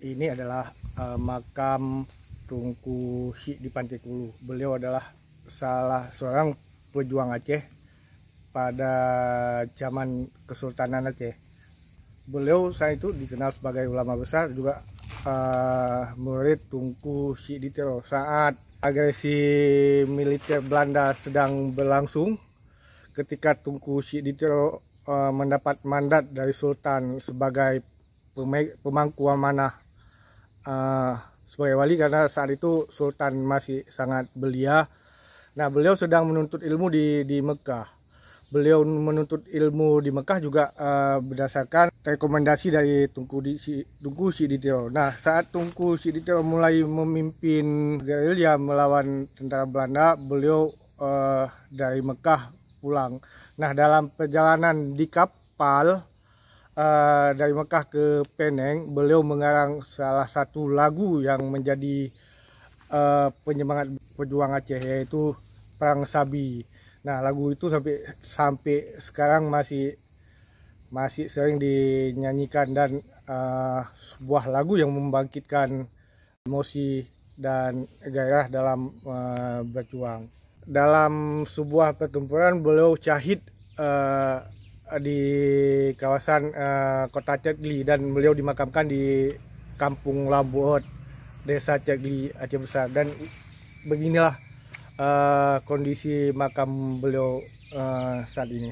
Ini adalah makam Tunku Sy di Pantai Kulu. Beliau adalah salah seorang pejuang Aceh pada zaman Kesultanan Aceh. Beliau saat itu dikenal sebagai ulama besar, juga murid Tunku Sy Ditiro. Saat agresi militer Belanda sedang berlangsung, ketika Tunku Sy Ditiro mendapat mandat dari Sultan sebagai pemangku amanah sebagai wali, karena saat itu Sultan masih sangat belia. Nah, beliau sedang menuntut ilmu di Mekah. Beliau menuntut ilmu di Mekah juga berdasarkan rekomendasi dari Tunku Sy Ditiro. Nah, saat Tunku Sy Ditiro mulai memimpin gerilya melawan tentara Belanda, beliau dari Mekah pulang. Nah, dalam perjalanan di kapal dari Mekah ke Penang, beliau mengarang salah satu lagu yang menjadi penyemangat pejuang Aceh, yaitu Perang Sabi. Nah, lagu itu sampai sekarang masih sering dinyanyikan, dan sebuah lagu yang membangkitkan emosi dan gairah dalam berjuang. Dalam sebuah pertempuran beliau syahid di kawasan kota Cegli, dan beliau dimakamkan di Kampung Lambuot, Desa Cegli, Aceh Besar. Dan beginilah kondisi makam beliau saat ini.